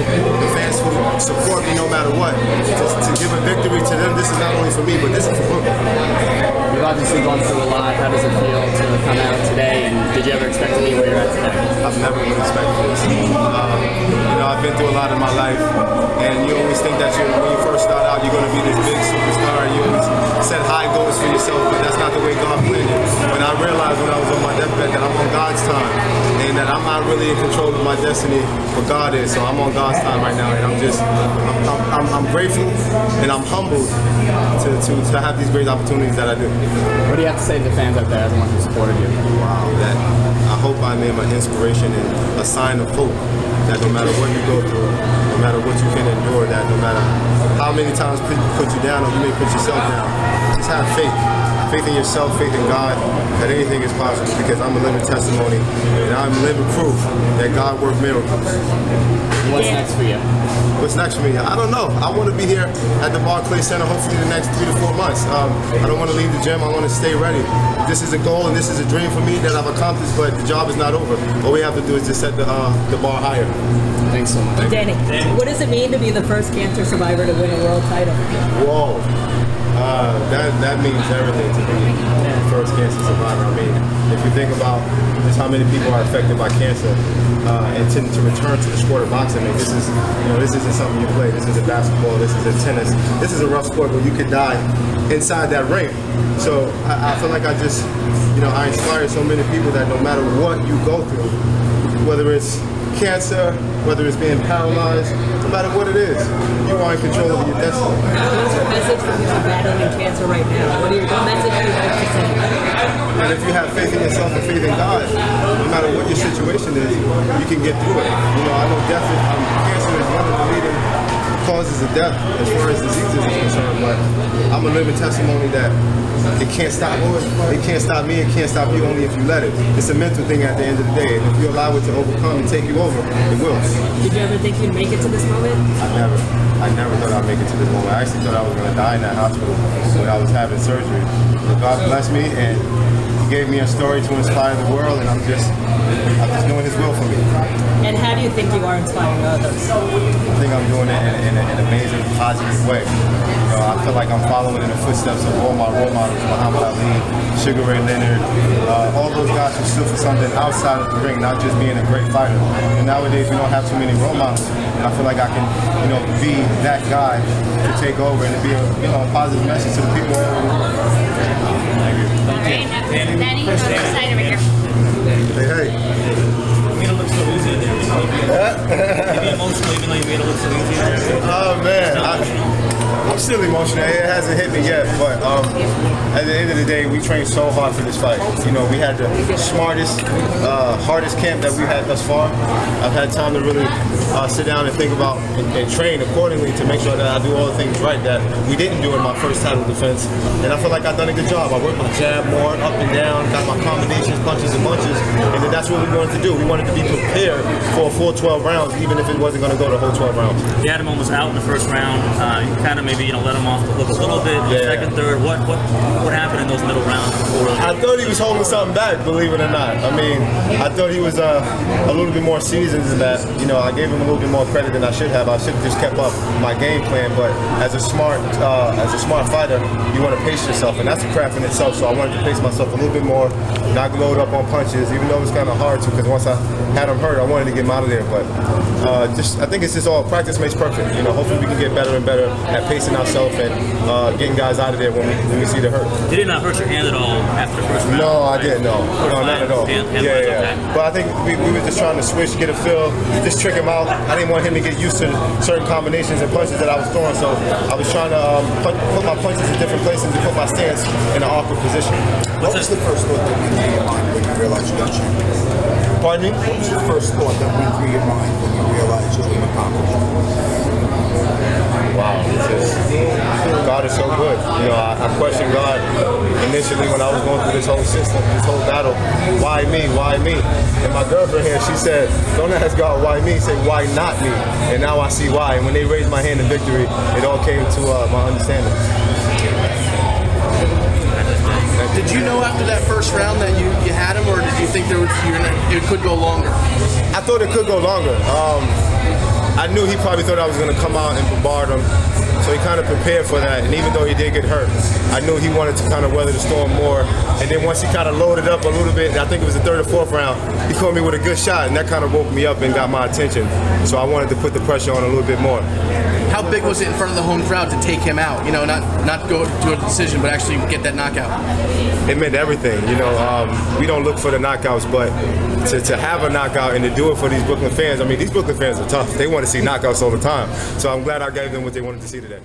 the fans who support me no matter what. To give a victory to them, this is not only for me, but this is for Brooklyn. You've obviously gone through a lot. How does it feel to come out today? And did you ever expect to be where you're at today? I've never really expected this. I've been through a lot in my life, and you always think that when you first start out, you're going to be this big superstar, and you always set high goals for yourself, but that's not the way God planned it. When I realized when I was on my deathbed that I'm on God's time, and that I'm not really in control of my destiny, but God is, so I'm on God's time right now, and I'm grateful, and I'm humbled to have these great opportunities that I do. What do you have to say to the fans out there, everyone who supported you? Wow, that I hope I am an inspiration and a sign of hope, that no matter what you go through, no matter what you can endure, that no matter how many times people put you down or you may put yourself down, just have faith. Faith in yourself, faith in God, that anything is possible, because I'm a living testimony and I'm living proof that God works miracles. What's next for you? What's next for me? I don't know. I want to be here at the Barclays Center hopefully the next 3 to 4 months. I don't want to leave the gym. I want to stay ready. This is a goal and this is a dream for me that I've accomplished, but the job is not over. All we have to do is just set the bar higher. Thanks so much. Danny, what does it mean to be the first cancer survivor to win a world title? Whoa. That means everything to me. First cancer survivor. I mean, if you think about just how many people are affected by cancer and tend to return to the sport of boxing, I mean, this isn't something you play. This isn't basketball. This isn't tennis. This is a rough sport where you could die inside that ring. So I feel like I inspire so many people that no matter what you go through, whether it's cancer, whether it's being paralyzed, no matter what it is, you are in control of your destiny. What's your message for people battling cancer right now? What message do you like to say? And if you have faith in yourself and faith in God, no matter what your situation is, you can get through it. I know cancer is one of the leading causes of death as far as diseases is concerned, but I'm a living testimony that it can't stop us. It can't stop me. It can't stop you only if you let it. It's a mental thing at the end of the day. And if you allow it to overcome and take you over, it will. Did you ever think you'd make it to this moment? I never thought I'd make it to this moment. I actually thought I was going to die in that hospital when I was having surgery. But God blessed me, and He gave me a story to inspire the world, and I'm just doing His will for me. And how do you think you are inspiring others? I think I'm doing it in an amazing, positive way. I feel like I'm following in the footsteps of all my role models, Muhammad Ali, Sugar Ray Leonard, all those guys who stood for something outside of the ring, not just being a great fighter. And nowadays we don't have too many role models, and I feel like I can, be that guy to take over and to be a positive message to the people all over the world. Thank you. Danny, you're excited right here. Hey. You made it look so easy there. You be emotional even though you made it look so easy there. Oh man. I'm still emotional. It hasn't hit me yet, but at the end of the day, we trained so hard for this fight. We had the smartest, hardest camp that we've had thus far. I've had time to really sit down and think about and train accordingly to make sure that I do all the things right that we didn't do in my first title defense. And I feel like I've done a good job. I worked my jab more, up and down, got my combinations, punches and bunches, and then that's what we wanted to do. We wanted to be prepared for a full 12 rounds, even if it wasn't going to go the whole 12 rounds. You had him almost out in the first round. You kind of maybe let him off the hook a little bit. Yeah. Second, third. What happened in those middle rounds before? I thought he was holding something back, believe it or not. I mean, I thought he was a little bit more seasoned than that. I gave him a little bit more credit than I should have. I should have just kept up my game plan. But as a smart fighter, you want to pace yourself, and that's a craft in itself. So I wanted to pace myself a little bit more, not load up on punches, even though it was kind of hard to, because once I had him hurt, I wanted to get him out of there. But I think it's just all practice makes perfect. Hopefully we can get better and better at pacing ourselves and getting guys out of there when we see the hurt. Did it not hurt your hand at all after the first round? No, I didn't. No, not at all. Yeah. Okay. But I think we were just trying to switch, get a feel, just trick him out. I didn't want him to get used to certain combinations and punches that I was throwing, so I was trying to put my punches in different places and put my stance in an awkward position. What was the first thought that went through your mind when you realized you got champion? Pardon me? What was the first thought that went through your mind when you realized you were accomplished? Wow, God is so good. I questioned God initially when I was going through this whole system, this whole battle. Why me? Why me? And my girlfriend here, she said, don't ask God why me, say why not me? And now I see why. And when they raised my hand in victory, it all came to my understanding. Did you know after that first round that you had him, or did you think it could go longer? I thought it could go longer. I knew he probably thought I was going to come out and bombard him. So he kind of prepared for that, and even though he did get hurt, I knew he wanted to kind of weather the storm more. And then once he kind of loaded up a little bit, I think it was the third or fourth round, he caught me with a good shot, and that kind of woke me up and got my attention. So I wanted to put the pressure on a little bit more. How big was it in front of the home crowd to take him out? You know, not go to a decision, but actually get that knockout. It meant everything. You know, we don't look for the knockouts, but to have a knockout and to do it for these Brooklyn fans, I mean, these Brooklyn fans are tough. They want to see knockouts all the time. So I'm glad I gave them what they wanted to see today.